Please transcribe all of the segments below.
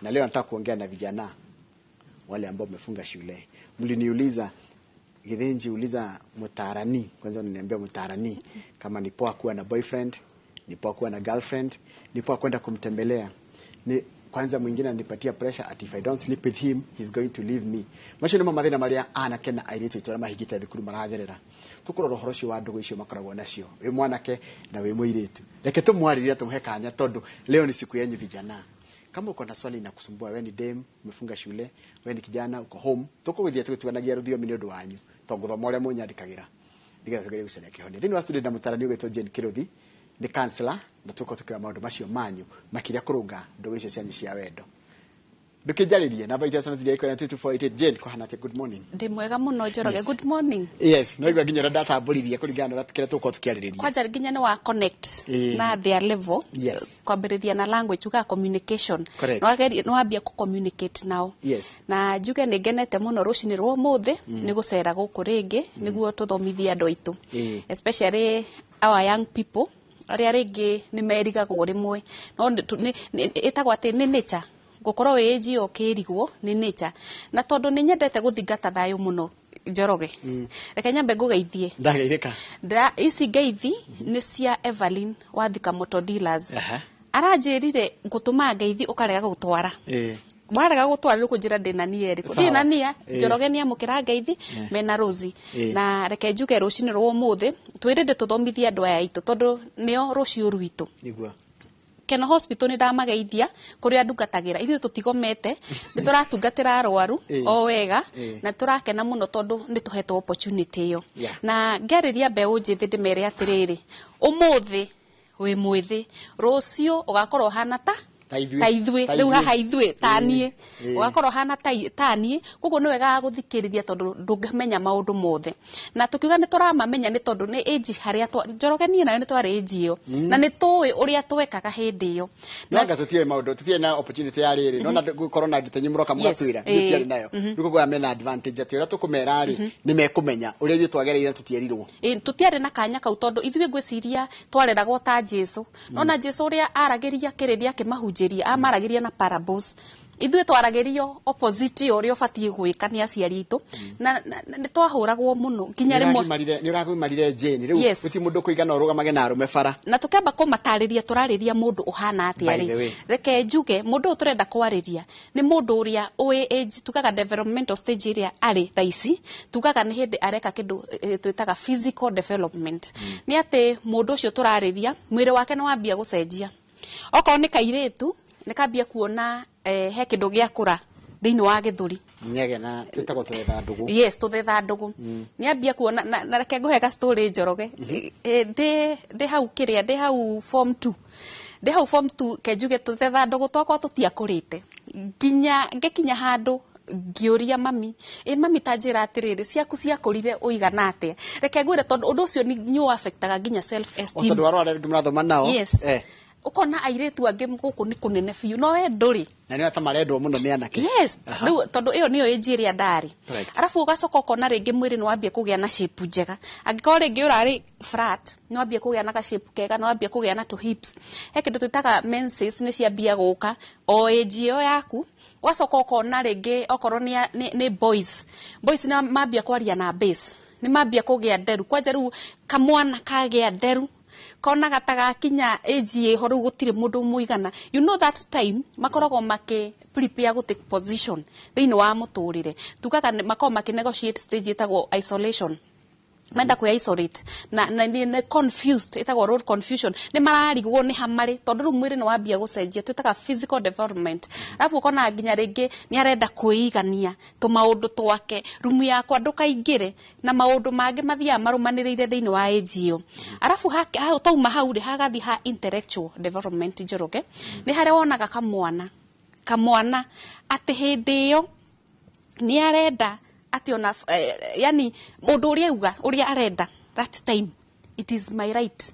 Na leo nataka kuongea na vijana wale ambao wamefunga shule. Mliniuliza Githinji, uliza Mũtaarani, kwanza unaniambia Mũtaarani kama ni poa kuwa na boyfriend, ni poa kuwa na girlfriend, ni poa kwenda kumtembelea. Ni kwanza mwingine ananipatia pressure at if I don't sleep with him he's going to leave me. Macho nimo mathina maria anake na airĩtu itora mahigite thukuru maragerera. Tukurora horo cio wa ndũgũ icio makoragwo nacio. Wĩ mwanake na wĩ mũirĩtu. Reke tumwarĩrie tumuhe kanya tondu leo ni siku yenyu vijana. Kama uko na swali na kusumbua, wewe ni dem, umefunga shule, wewe ni kijana uko home, tukugithia tugituanagia ruthio mini undu wanyu. Toguthoma uria munyandikagira. Ndiga tugere gucene kihoni. Thini wa studio na Mũtaarani ugitwo Jane Kiruthi, ni counselor, na tuko tukira maundu macio manyu, makiria kurunga ndũgũ icio cianyu cia wendo. Ndukijaririe na baita sana tiria iko na 2248 Jane ko hanate. Good morning. Ndi mwega muno Njoroge. Good morning. Yes, no igwa ginya data bolithia kuringana na tukira tuko tukiaririria. Kwaja ginya ni wa connect na their level. Yes. Kwambiriria na language uga communication. No wambia ku communicate now. Yes. Na njuge ni ngenete muno rucini rwo muthi ni gucera guku ringi niguo tuthomithia andu aitu. Especially our young people. Aria ringi ni merigagwo rimwe. No itagwo ati ni nature. Gukoro weji okirigwo ni nature. Na tondu ni nyendete guthingata thayo muno Njoroge. Reke nyambe ngugeithie. Ndageithika. Ici ngeithi ni cia Evelyn wa Thika Motor Dealers. Aranjirire ngutuma ngeithi ukarega gutwara. Mwarega gutwara ri kunjira ndina nieri. Ndina nia Njoroge ni amukira ngeithi mena Rosie. Na reke njuge rucini rwo muthi twirinde tuthomithia andu aya itu tondu nio rucio rwitu. Nigua. Kena hospital ni ndamageithia kuria ndungatagira ithu tutigomete ni turatungatira arwaru o wega na turakena muno tondu ni tuhetwo opportunity yo na ngeriria mbeu njithi ndimere atiriri umuthi wi mwithi rucio ugakorwo hana ta taithwe riu haha ithwe tanie ugakorwo hana tanie kuguo ni wega guthikiriria tondu ndungamenya maundu mothe na tukiuga ni turamamenya ni tondu ni age haria Njoroge nie nayo ni twari age yo na ni tuwi uria twekaga hindi yo nanga tutie maundu tutie na opportunity ya riri no na gukorwo na nditenyi muroka mugatwira tutie nayo nikugo amena advantage ati uria tukumera ri ni mekumenya uria ithu twagereire tutierirwo tutiare na kanya kau tondu ithwe ngwiciria twareragwo ta Jesu no na Jesu uria arageria kiriria kimahu amaragiria na parables ithuĩ twaragerio opposite uria ubatie gwika ni aciari itu na ni twahuragwo muno nginya rimwe ni uragwimarire Jane riu uti mundu kuigana urugamage na arume bara na tukamba kumatariria turariria mundu uhana atia ri reke njuge mundu turenda kwariria ni mundu uria we age tukaga developmental stage iria ari thaici tukaga ni hindi areka kindu twitaga physical development ni ati mundu ucio turariria mwiri wake ni wambia gucenjia oko ni kairitu nikambia kuona he kindu gia kura thiini wa githuri nyege na twitagwo tuthetha ndũgũ. Yes, tuthetha ndũgũ. Niambia kuona na reke nguhega story Njoroge. Ndi hau kiria ndi hau form 2. Ndi hau form 2 kenjuge tuthetha ndũgũ twakwa tutiakurite nginya handu ngiuria mami mami tanjira atiriri ciaku ciakurire uigana atia reke ngwire tondu undu ucio ni affectaga nginya self esteem tondu warwa ndu murathoma nao ukona airetu ange guku ni kunene fiu no we nduri na ni ata marendwo muno ni anake riu tondu iyo niyo age iria ndari arafu ugacoka ukona ringi mwiri ni wambia kugia na shape njega angikora ringi urari flat ni wambia kugia na ka shape kega ni wambia kugia na to hips he kindu twitaga menses ni ciambia guka o age iyo yaku ugacoka ukona ringi okorwo ni boys ni mambia kwaria na base ni mambia kugia nderu kwanja riu kamwana kagia nderu kona gataga kinya age horu gutire mundu muigana you know that time makorogo make prepare go take position thiini wa muturire tukaga makoma make negotiate stage itagwo isolation menda ku isolate na ni confused itagwo road confusion ni mararigwo ni hamari tondu ru mwiri ni wambia gucenjia twitaga physical development alafu kona nginya ringi ni arenda kuigania to maundu twake rumu yakwa ndukaingire na maundu mangi mathia marumaniriire thiini wa age iyo alafu ha tauma hau ri hagathi ha intellectual development Njoroge ni hare wonaga kamwana ati hindi iyo ni arenda ati ona yani mundu uria uga uria arenda that time it is my right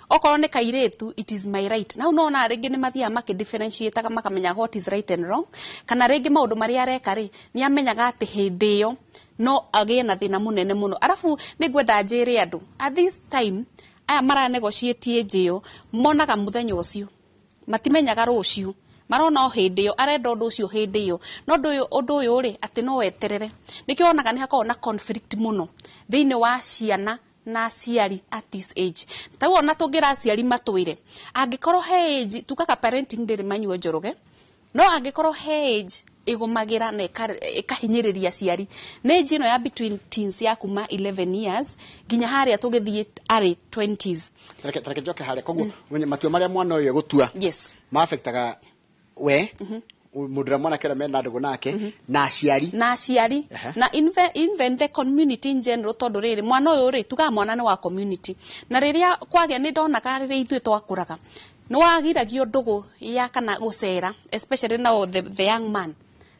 okorwo ni kairetu it is my right na unaona ringi ni mathia make differentiate makamenya what is right and wrong kana ringi maundu maria areka ri ni amenyaga ati hindi iyo no agie na thina munene muno arafu ni ngwenda njire andu at this time aya mara negotiate age iyo monaga muthenya ucio matimenyaga rucio marona hindi yo arenda undu ucio hindi yo no undu uyu ri ati no weterere nikio onaga ni hakorwo na conflict muno thiini wa ciana na aciari at this age taguo ona tungira aciari matwire angikorwo he age tukaga parenting ndiri manyuo njoroge no angikorwo he age igumagira na ikahinyiriria aciari ne jino ya between teens ya kuma 11 years ginya haria tugithie ari 20s tareke njoke haria koguo wenye matio maria mwana uyu gutua yes ma affectaga we mudura mwana kera mena ndugu nake na aciari na even the community in general tondu riri mwana uyu ri tuga mwana ni wa community na riria kwagea ni ndona ka riria ithu twakuraga no wagiragio ndugu ya kana gucera especially now the young man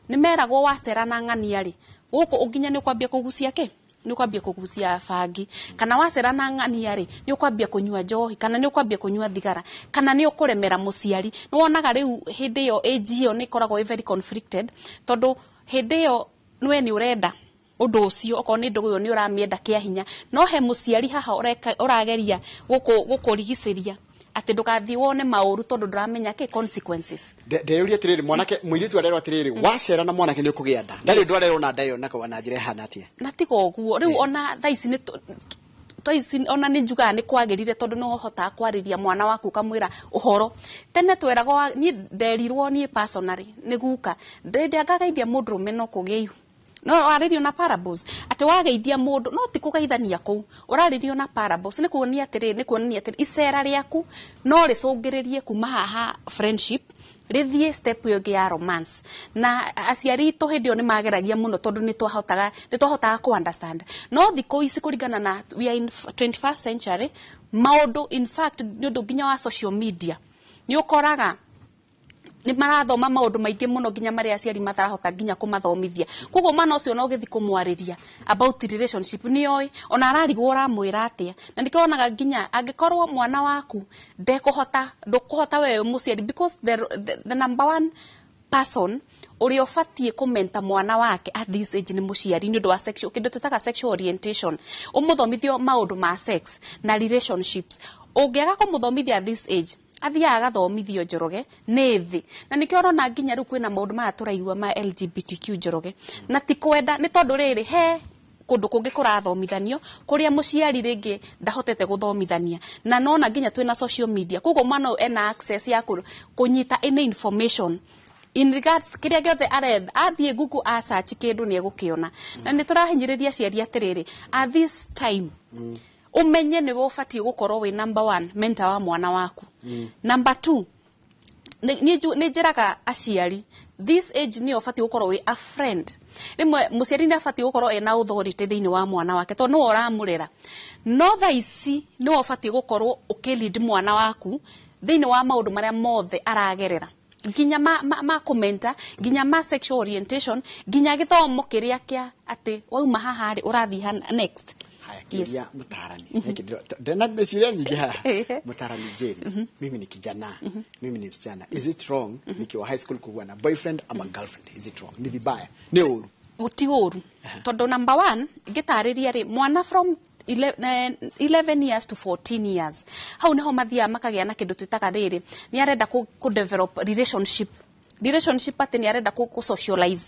ni meragwo wacera na ng'ania ri guku uginya ni kwambia kugucia ke ni kwambia kugucia fangi kana wacera na ng'ania ri ni kwambia kunyua njohi kana ni kwambia kunyua thigara kana ni ukuremera muciari no wonaga riu hindi yo age yo ni koragwo very conflicted tondu hindi yo nwe ni urenda undu ucio oko ni ndugu yo ni uramienda kia hinya no he muciari haha urageria gukurigiciria ati ndugathi wone mauru tondu nduramenya ke consequences ndeyuria tiriri mwanake muiritu arero atiriri wacera na mwanake ni ukugia nda ndari ndwarero na ndayo nako na njire hana atia natigo guo riu ona thaisi ni toisi ona ni njuga ni kwagirire tondu no hota kwariria mwana waku kamwira uhoro tene twerago ni nderirwo ni personally ni guka ndende angagaithia mundu meno kugiu no aririo na parables ati wageithia mundu no ti kugaithania ku uraririo na parables ni kuonia atiri icera riaku no ricungiririe kuma haha friendship rithie step yo ya romance na aciari to hindio ni mageragia muno tondu ni twahotaga ku understand no thiko ici kuringana na we are in 21st century maundu in fact ndu ginya wa social media ni ukoraga ni marathoma maundu maingi muno ginya mari aciari matarahota ginya kumathomithia koguo mwana ucio no githi kumwariria about relationship ni oi ona ararigwo uramwira atia na ndikonaga ginya angikorwo mwana waku ndukuhota wewe muciari because the number one person uri ofatie komenta mwana wake at this age ni muciari ni ndu wa sexual kindu tutaka sexual orientation umuthomithio maundu ma sex na relationships ungiaga kumuthomithia at this age athia agathomithio njoroge nethi na nikio rona nginya ru kwina maundu ma turaigwa ma LGBTQ njoroge na ti kwenda ni tondu riri he kundu kungi kurathomithanio kuria muciari ringi ndahotete guthomithania na nona nginya twina social media koguo mwana ena access ya kunyita any information in regards kiria giothe aretha athie Google a search kindu ni egukiona na ni turahinyiriria ciari atiriri at this time umenye ni wofatie gukorwo we number 1 mentor wa mwana waku number 2 ni njiraga aciari this age ni ofatie gukorwo we a friend rimwe muciari ni afatie gukorwo ena authority thiini wa mwana wake to no uramurera no thaici ni ofatie gukorwo ukilid mwana waku thiini wa maundu maria mothe aragerera ginya ma commenta ginya ma sexual orientation ginya githomo kiria kia ati wauma haha ri urathi next yes Mũtaarani ndena mesiria nyingi haha Mũtaarani Jane mimi ni kijana mimi ni msichana is it wrong nikiwa high school kuwa na boyfriend ama girlfriend is it wrong ni vibaya ni uru uti uru tondu number 1 gitariria ri mwana from 11 years to 14 years hau niho mathia makagia na kindu twitaga riri ni arenda ku develop relationship ati ni arenda ku socialize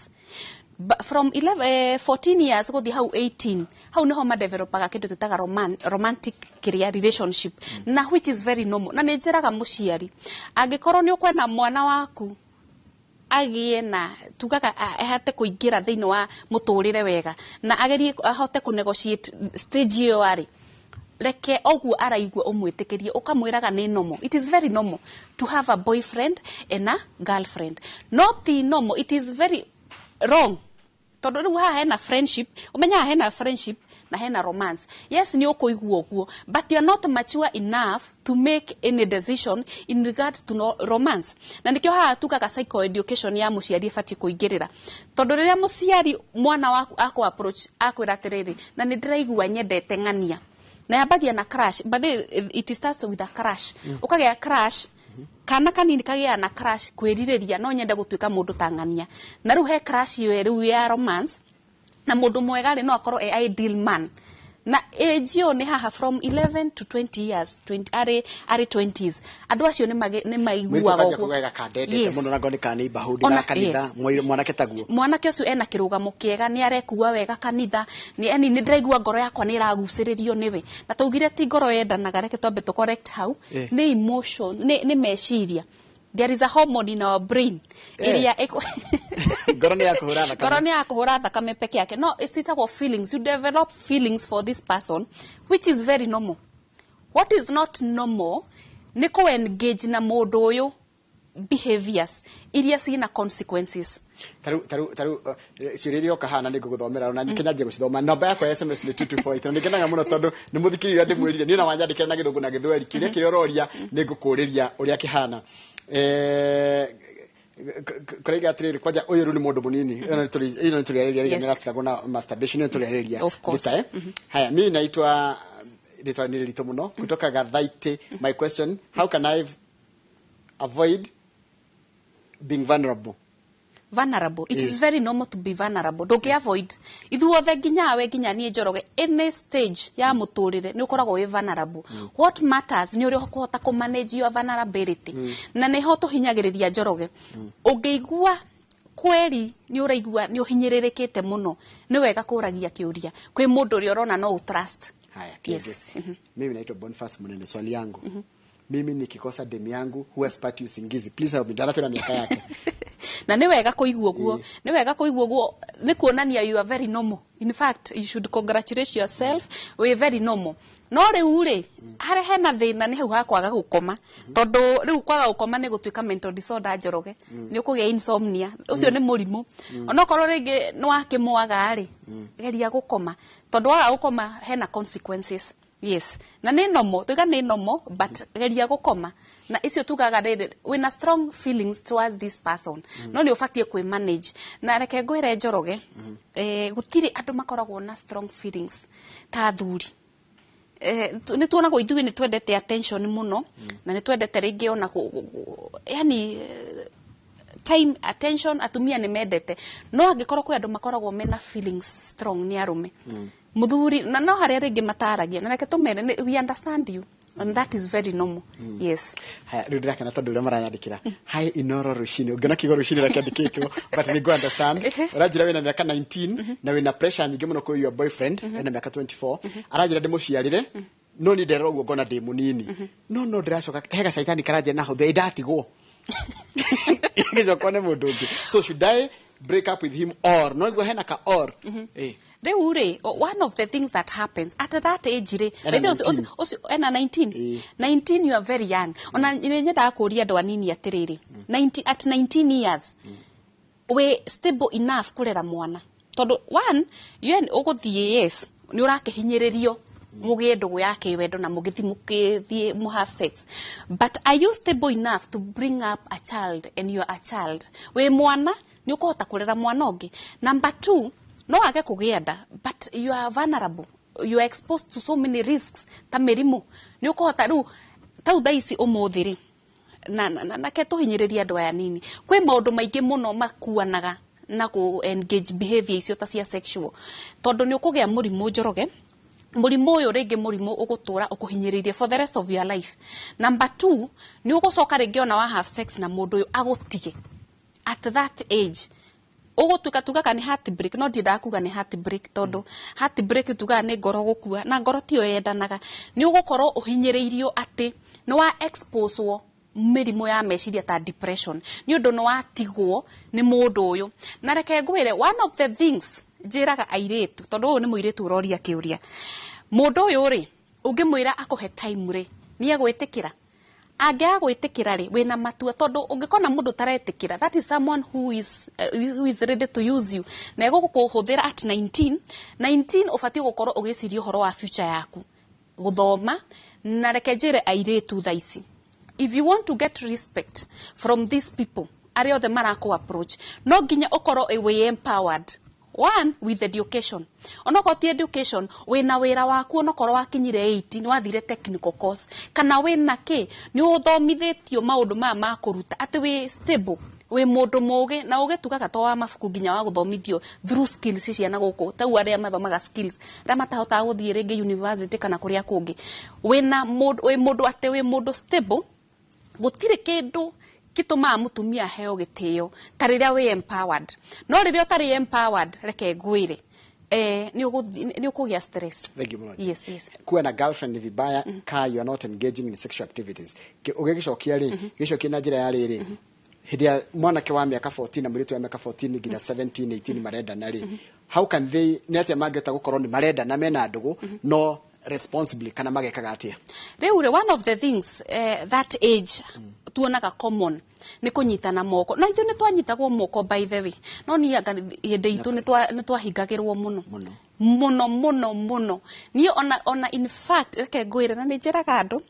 from 14 years go how 18 how niho ma developaga kindu tutaga romantic career relationship na which is very normal na nejeraga muciari angikorwo ni ukwena mwana waku agie na tugaga ahate kuingira thiini wa muturire wega na agerie ahote ku negotiate stage yo ari reke ogu araigwa umwitikirie ukamwiraga ni normal it is very normal to have a boyfriend and a girlfriend not normal it is very wrong tondu riu ha hena friendship umenya hena friendship na hena romance yes ni ukuigua guo but you are not mature enough to make any decision in regards to romance na ndikio ha tukaga psycho education ya muciari fati kuingirira tondu riria muciari mwana waku ako approach akwira atiriri na ni ndiraigua nyendete ng'ania na yabagia na crush but it starts with a crush ukagia crush kana kanini kagia na crush kwiririria no nyenda gutuika mundu tangania na ru he crush yo ru ya romance na mundu mwega ri no akorwo ideal man na age yo ni haha from 11 to 20 years 20 are 20s andu acio ni maiguaga mwanake ucio ena kirugamo kiega ni arekua wega kanitha ni ndiraigua ngoro yakwa ni iraguciririo niwe na tugire ti ngoro yendanaga reke twambe to correct how ni emotion ni meciria. There is a hormone in our brain area ngoro ni ya kuhura thakame peke yake. No, it's about feelings. You develop feelings for this person, which is very normal. What is not normal ni ko engage na mundu uyu behaviors iria cina consequences. Taru siririo kahana ni guguthomera na nyikenyaje gucithoma namba yakwa ya SMS ni 2248 na ngenaga muno tondu ni muthikirira ndimwiririe ni na wanyandikira na githungu na githweri kiria kiororia ni ngukuriria uria kihana kurega atiriri kwaja uyu ni mundu munini ino turiareria rega na masturbation ino turiareria gita haya mimi naitwa ni rito muno kutoka Gathaiti. My question, how can I avoid being vulnerable? It is very normal to be vulnerable. Don't avoid. Ithuothe nginya nie Njoroge any stage ya muturire ni ukoragwo we vulnerable. What matters ni uri kuhota ku manage your vulnerability. Na ni ho tuhinyagiriria Njoroge. Ungeigua kweri ni uraigua ni uhinyiririkite muno ni wega kuragia kiuria kwi mundu uri urona no trust. Haya, yes. Mimi naitwa Boniface Munene. Swali yangu mimi nikikosa demu yangu huwa sipati usingizi, please help me. Darata na miaka yake na ni wega kuigua guo ni wega kuigua guo ni kuonania you are very normal. In fact, you should congratulate yourself, we are very normal. No riu ri hare hena thina ni hau ha kwaga gukoma tondu riu kwaga gukoma ni gutuika mental disorder Njoroge ni ukugia insomnia ucio ni murimu onokorwo ringi ni wakimwaga ri geria gukoma tondu waga gukoma hena consequences. Yes, na ni normal tuiga ni normal but geria gukoma na icio tugaga riri wina strong feelings towards this person no ni ufatie kwi manage na reke ngwire Njoroge gutiri andu makoragwo na strong feelings ta thuri ni tuonago ithuĩ ni twendete attention muno na ni twendete ringi ona yani time attention atumia ni mendete no angikorwo kwi andu makoragwo mena feelings strong ni arume muthuri na no haria ringi mataragia na reke tumere we understand you and that is very normal. Yes. Haya ndio ndakana tondu ule marayandikira hi inoro rushini ungena kigo rushini rakiandikitwo but ni go understand urajira wina miaka 19 na wina pressure nyingi muno kwa your boyfriend ena miaka 24 arajira ndimuciarire no ni ndero guo ngona ndi munini no ndiracoka hega shaitani karaje na ho ndatigwo ngizo kone mundu ungi so should I break up with him or no go hena ka or one of the things that happens at that age re also ena 19 you are very young ona nyenda akuria andu anini atiriri 90 at 19 years we stable enough kurera mwana tondu one you uguthie yes ni urakihinyiririo mugie ndugu yake wendo na mugithimukithie mu have sex but are you stable enough to bring up a child and you are a child we mwana ni ukuhota kurera mwana ungi. Number 2 no age kugia nda but you are vulnerable, you are exposed to so many risks ta mirimu ni ukuhota ru tau daisi umuthiri na keto hinyiriria andu aya nini kwi maundu maingi muno makuanaga na ku engage behavior icio ta cia sexual tondu ni ukugia murimu Njoroge murimu uyu ringi murimu ugutura ukuhinyiririe for the rest of your life. Number 2 ni ugucoka ringi ona wa have sex na mundu uyu agutige at that age ugutuka tugaga ni heartbreak no ndida kuga ni heartbreak tondu heartbreak tugaga ni ngoro gukua na ngoro ti yendanaga ni ugukorwo uhinyiriirio ati ni wa expose wo mirimu ya meciria ta depression ni undu no watigwo ni mundu uyu na reke ngwire one of the things njiraga airetu tondu uyu ni muiretu uroria kiuria mundu uyu ri ungimwira akuhe time ri ni agwitikira age gwitikira ri wina matua tondu ungikona mundu taretikira that is someone who is ready to use you na ego kukuhuthira at 19 ufati gukorwo ugiciria horo wa future yaku guthoma na reke njire airetu thaici if you want to get respect from these people ario the marako approach no ginya ukorwo we empowered. One, with education. Onoko ti education, wina wira waku onokoro wakinyire 18 ni wathire technical course kana wina ki ni uthomithitio maundu ma kuruta ati we stable we mundu muge na ugetugaga to wa mabuku nginya wa guthomithio through skills ciana guku tau aria mathomaga skills ra matahota guthie ringi university kana kuria kungi we mundu ate we mundu stable gutire kindu kituma mutumia heo gitio tariria we empowered no riria utari empowered reke ngwire ni ukugia stress. Thank you much. Yes, yes. Kuwa na girlfriend ni vibaya ka you are not engaging in sexual activities. Ugegicokia ri gicokia na njira ya riri hidia mwanake wa miaka 14 na muritu wa miaka 14 nginya 17 18 marenda na ri how can they nete mageta gukorwo ni marenda na mena ndugu no responsibly kana magekaga atia riu one of the things that age tuonaga common ni kunyitana moko na ithu ni twanyitagwo moko by the way no ni hinde itu ni twahingagirwo muno ni ona in fact reke ngwire na ni njiraga andu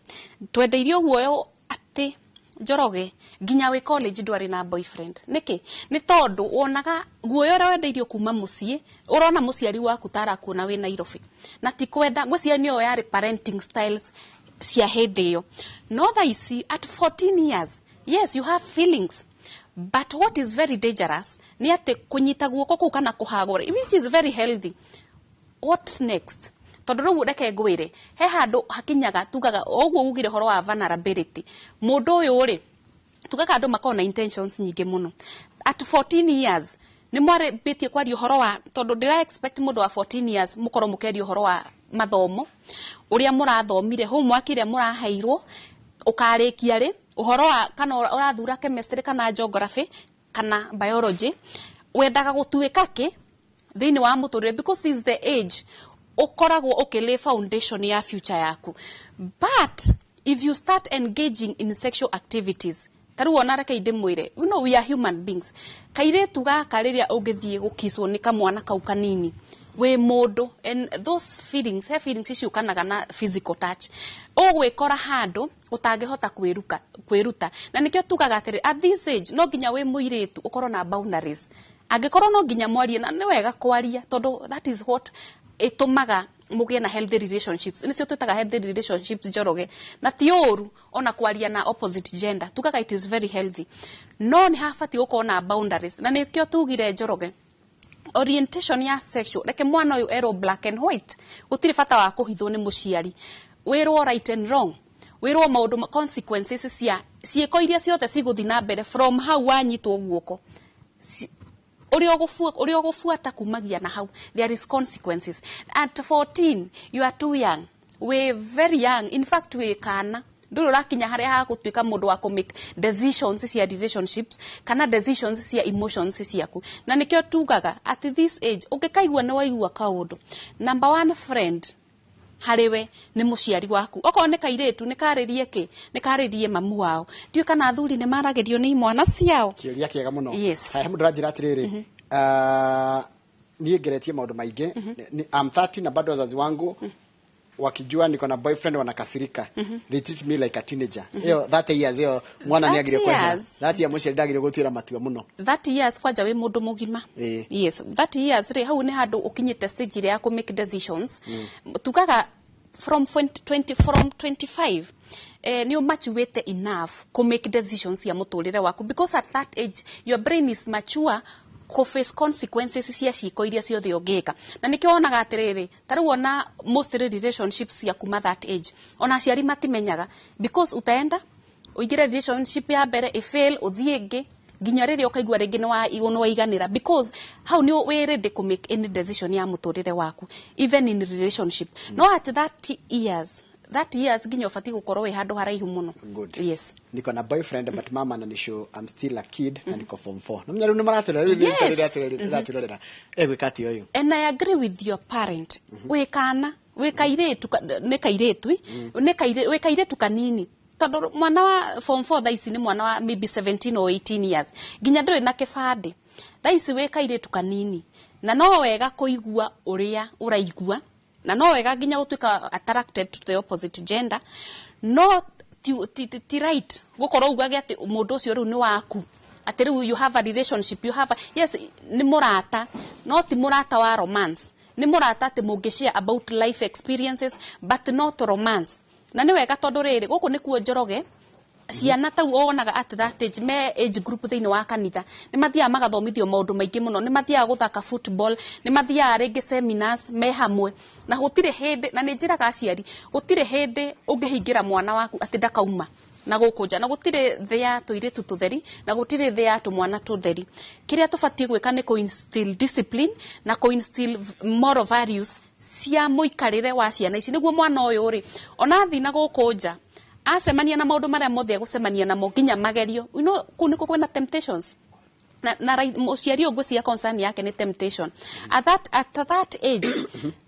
twendeirio guoyo ati Njoroge ginya we college ndwari na boyfriend niki ni tondu wonaga guoyo ra wendeirio kuma mucie urona muciari waku tara kuona we Nairobi na ti kwenda ngwiciria niyo yari parenting styles cia hindi yo no thaici at 14 years yes you have feelings but what is very dangerous ni ati kunyita guoko ku kana kuhagura which is very healthy what next tondu riu reke ngwire he handu hakinyaga tugaga ogwo ugire horo wa vulnerability mundu uyu ri tugaga andu makona intentions nyingi muno at 14 years ni mware betie kwa rio horo wa tondu ndira expect mundu wa 14 years mukoro mukerio horo wa mathomo uria murathomire homework iria muraheirwo ukarikia ri uhoro wa kana urathura chemistry kana geography kana biology wendaga gutuika ki thini wa muturire because this is the age ukoragwo ukile foundation ya future yaku but if you start engaging in sexual activities taru ona reke inde mwire you know we are human beings kaire tuga kariria ungithie gukiswo ni kamwana kau kanini we mundu and those feelings iciukanaga na physical touch ugwikora handu utangihota kwiruta na nikio tugaga atiri at this age no ginya we muiritu ukorwo na boundaries angikorwo no ginya mwarie na ni wega kwaria tondu that is what itumaga mugie na healthy relationships nicio twitaga healthy relationships Njoroge na ti uru ona kwaria na opposite gender tugaga it is very healthy no ni hafati uko na boundaries na nikio tugire Njoroge orientation ya sexual reke mwana uyu ero black and white utiri fata wa kuhithwo ni muciari wirwo right and wrong wirwo maundu consequences cia ciiko iria ciothe ciguthina mbere from how wanyitwo guoko uri ogufuata kumagia na hau there is consequences at 14 you are too young we very young in fact we kana nduru rakinya haria ha gutuika mundu wa make decisions cia relationships kana decisions cia emotions ciaku na nikio tugaga at this age ukikaigua na waigua kaundu number one friend hariwe ni muciari waku oko ne kairetu ne karirie ki ne karirie mamu wao ndio kana athuri ne maragerio ni imwana ciao kiria kiega muno yes. Hai mundu ranjira atiriri nie geretie maundu maingi I'm 30 na bado wazazi wangu wakijua niko na boyfriend wanakasirika they treat me like a teenager hiyo 30 years hiyo mwana ni agire kwa 30 years muciari ndagire gutwira matua muno 30 years kwaja we mundu mugima yes 30 years ri hau ni handu ukinyite stage ria ku make decisions tugaga from 25 ni maturate enough to make decisions ya muturire waku because at that age your brain is mature ko face consequences cia ciiko iria ciothe ungika na nikio onaga atiriri tariu ona most relationships ya kuma that age ona ciari matimenyaga because utaenda uigire relationship ya mbere fail uthienge ginya riri ukaigua ringi ni wa iganira because how ni we ready to make any decision ya muturire waku even in relationship no at that years ginya ufati gukorwo we handu haraihu muno good yes niko na boyfriend but mama na nisho I'm still a kid na niko form 4 no mnyaru ni maratirira gwikati yoyo and I agree with your parent we kana we kairetu ne kairetu we kairetu kanini tondu mwana wa form 4 thaisi ni mwana wa maybe 17 or 18 years ginya nduri na kibande thaisi we kairetu kanini na no wega kuigua uria uraigua na no wega ginya gutuika attracted to the opposite gender no ti right gukorwo ugage ati mundu ucio riu ni waku ati riu you have a relationship you have yes ni murata not murata wa romance ni murata ati mungishare about life experiences but not romance na ni wega tondu riri guku ni kuo Njoroge ciana tau onaga at that age me age group thini wa kanitha ni mathia magathomithio maundu maingi muno ni mathia guthaka football ni mathia ringi seminars me hamwe na gutire hindi na ni njiraga aciari gutire hindi ungihingira mwana waku ati ndakauma na gukunja na gutire thea tuiritu tutheri na gutire thea tumwana tutheri kiria tubatie gwika ni ko instill discipline na ko instill moral values cia muikarire wa ciana ici niguo mwana uyu ri ona thina gukunja acemania na maundu maria mothe gucemania namo nginya magerio kuniko kwena temptations na muciari ogwe cia concern yake ni temptation at that age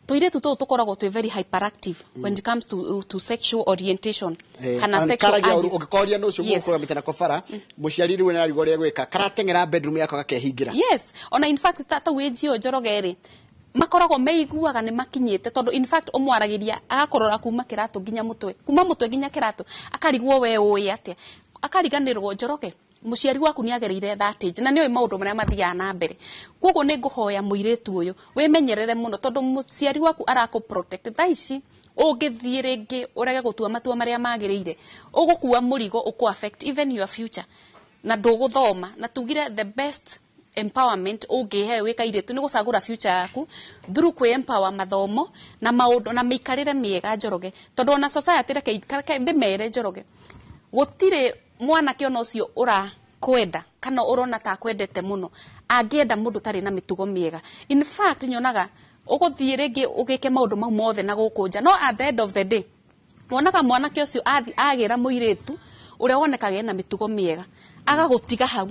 tuiritu tu tukoragwo twi very hyperactive when it comes to sexual orientation kana sexual urges ukikoria no cio gukora mitana kofara muciari riwe na rigoria gwika karatengera bedroom yako gakehingira yes ona in fact tata weji ojorogere makoragwo meiguaga ni makinyete tondu in fact omwaragiria agakorora kuma kiratu nginya mutwe nginya kiratu akarigwo we uyi atia akariganirwo njoroge muciari waku ni agereire that age na nioi maundu maria mathia na mbere koguo ni nguhoya muiretu uyu wimenyerere muno tondu muciari waku arako protect thaici ungithie ringi urege gutua matua maria magirire ugukua murigo uku affect even your future na nduguthoma na tugire the best empowerment ungihe wika iretu ni gucagura future yaku through kwi empower mathomo na maundu na mikarire miega njoroge tondu na society reke ndimere njoroge gutire mwana kiona ucio ura kwenda kana urona ta kwendete muno angienda mundu tari na mitugo miega in fact nyonaga uguthie ringi ugike maundu mau mothe na gukunja no at the end of the day wonaga mwana kio ucio agira muiretu uria wonekaga na mitugo miega agagutiga hau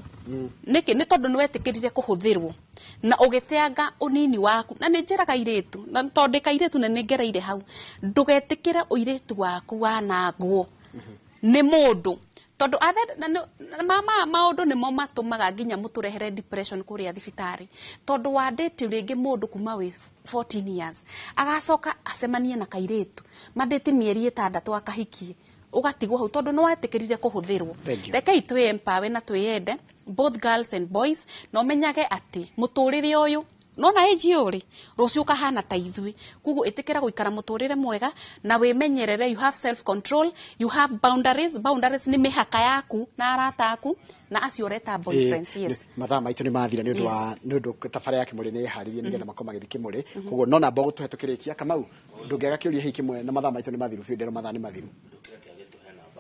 niki ni tondu ni wetikirire kuhuthirwo na ugiteanga unini waku na ni njiraga iretu na tondika iretu na ningereire hau ndugetikire uiretu waku wanangwo ni mundu tondu mama maundu nimo matumaga nginya muturehere depression kuria thibitari tondu wa date ringi mundu kuma wi 14 years agacoka acemanie na kairetu madate mieri 6 akahikie ugatigwo hau tondu no watikirire kuhuthirwo reke itwe empower na twiyende both girls and boys no menyage ati muturire uyu no na age uri rucio kahana ta ithui kugu itikira guikara muturire mwega na wimenyerere you have self control you have boundaries ni mihaka yaku na arata aku na acio reta boyfriends yes mathaa maitu ni mathira ni undu tafara yake muri ni haririe ni getha makoma githiki muri kugu no namba gutuhetukirikia kamau ndungiaga kiuria hiki mwe na mathaa maitu ni mathiru fiendero mathaa ni mathiru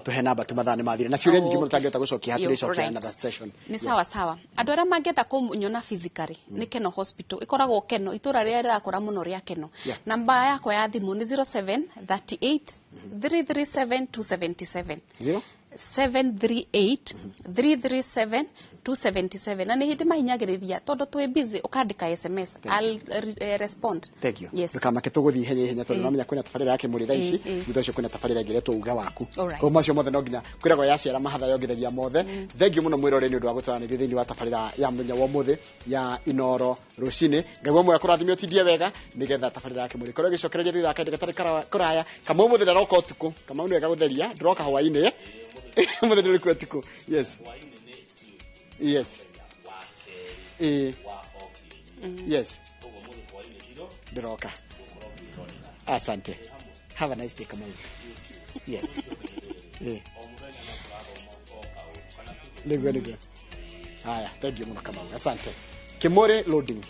tuhe namba tu mathaa ni mathira na ciuria nyingi mutangiota gucokia hatire cokia another session ni sawa andu aria mangenda kumunyona physically ni Keno Hospital ikoragwo Keno itura ria rirakora muno ria Keno namba yako ya thimu ni 0738 337 277 738 337 277 na ni hindi mahinyagiriria tondu twi busy ukandika SMS I'll respond. Thank you. Yes. Kama ketuguthi henya tondu namenya kwina tafarira yake muri thaici thutha ucio kwina tafarira ngiretwo uga waku ko macio mothe no nginya kwiragwo yaciara mahatha yongithagia mothe thank you muno mwirore ni undu wa gutwarana thiini wa tafarira ya muthenya wa muthe ya Inoro rucini ngagwa mwe akurathimio tindie wega nigetha tafarira yake muri korwo gicokereria thutha akaende gatari kuraya kama muthe ndaroko tuku kama unu wega gutheria ndoka hawaini muthe ndurikwe tuku yes yes yes Droka. Asante. Have a nice day, Kamau. Yes. Nigga. Aya, thank you, Kamau. Asante. Kimore loading.